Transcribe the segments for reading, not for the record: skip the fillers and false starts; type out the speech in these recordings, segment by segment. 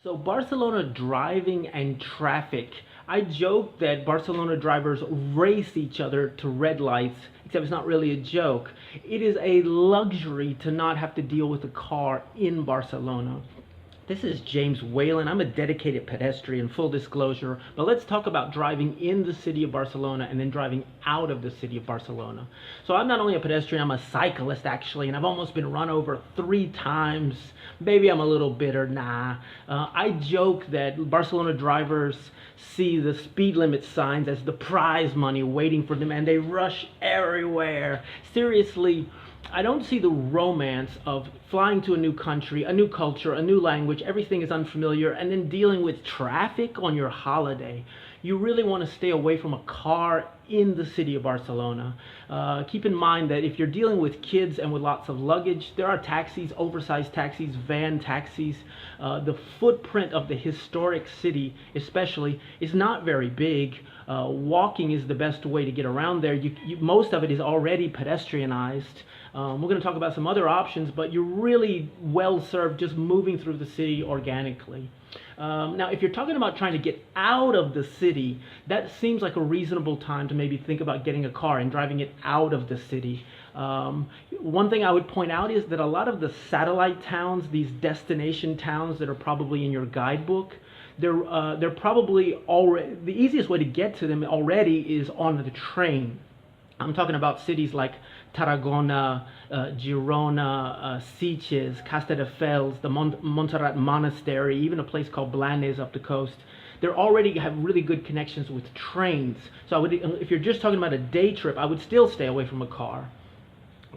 So Barcelona driving and traffic. I joke that Barcelona drivers race each other to red lights, except it's not really a joke. It is a luxury to not have to deal with a car in Barcelona. This is James Whalen. I'm a dedicated pedestrian, full disclosure. But let's talk about driving in the city of Barcelona and then driving out of the city of Barcelona. So I'm not only a pedestrian, I'm a cyclist actually, and I've almost been run over 3 times. Maybe I'm a little bitter, nah. I joke that Barcelona drivers see the speed limit signs as the prize money waiting for them and they rush everywhere. Seriously, I don't see the romance of flying to a new country, a new culture, a new language, everything is unfamiliar, and then dealing with traffic on your holiday. You really want to stay away from a car in the city of Barcelona. Keep in mind that if you're dealing with kids and with lots of luggage, there are taxis, oversized taxis, van taxis. The footprint of the historic city, especially, is not very big. Walking is the best way to get around there. Most of it is already pedestrianized. We're going to talk about some other options, but you're really well served just moving through the city organically. Now, if you're talking about trying to get out of the city, that seems like a reasonable time to maybe think about getting a car and driving it out of the city. One thing I would point out is that a lot of the satellite towns, these destination towns that are probably in your guidebook, they're probably already, the easiest way to get to them already is on the train. I'm talking about cities like Tarragona, Girona, Sitges, Castelldefels, the Montserrat Monastery, even a place called Blanes up the coast. They already have really good connections with trains. So if you're just talking about a day trip, I would still stay away from a car.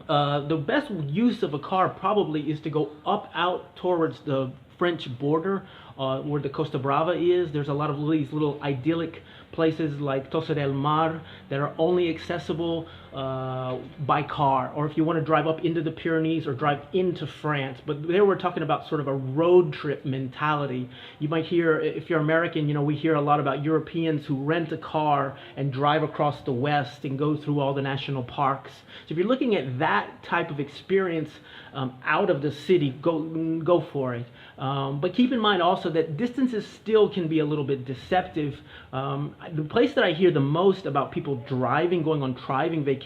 The best use of a car probably is to go out towards the French border, where the Costa Brava is. There's a lot of these little idyllic places like Tossa de Mar that are only accessible by car, or if you want to drive up into the Pyrenees or drive into France. But there we're talking about sort of a road trip mentality. You might hear, if you're American, we hear a lot about Europeans who rent a car and drive across the West and go through all the national parks. So if you're looking at that type of experience out of the city, go for it. But keep in mind also that distances still can be a little bit deceptive. The place that I hear the most about people going on driving vacations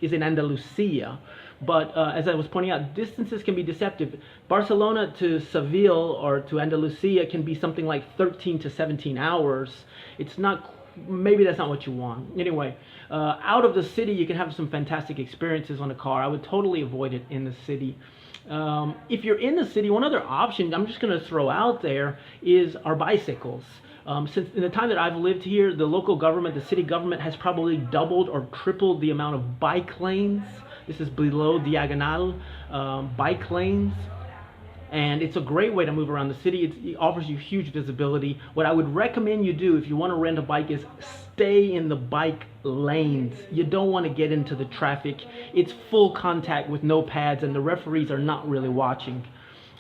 is in Andalusia. But as I was pointing out, distances can be deceptive. Barcelona to Seville or to Andalusia can be something like 13 to 17 hours. It's not, maybe that's not what you want. Anyway, out of the city, you can have some fantastic experiences on a car. I would totally avoid it in the city. If you're in the city, one other option I'm just going to throw out there is our bicycles. Since in the time that I've lived here, the local government, the city government has probably doubled or tripled the amount of bike lanes. This is below diagonal bike lanes. And it's a great way to move around the city. It offers you huge visibility. What I would recommend you do if you want to rent a bike is stay in the bike lanes. You don't want to get into the traffic. It's full contact with no pads and the referees are not really watching.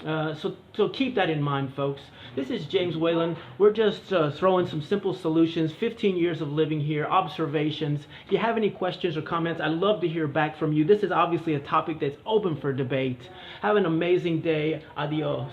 So keep that in mind, folks. This is James Whalen. We're just throwing some simple solutions, 15 years of living here, observations. If you have any questions or comments, I'd love to hear back from you. This is obviously a topic that's open for debate. Have an amazing day. Adios.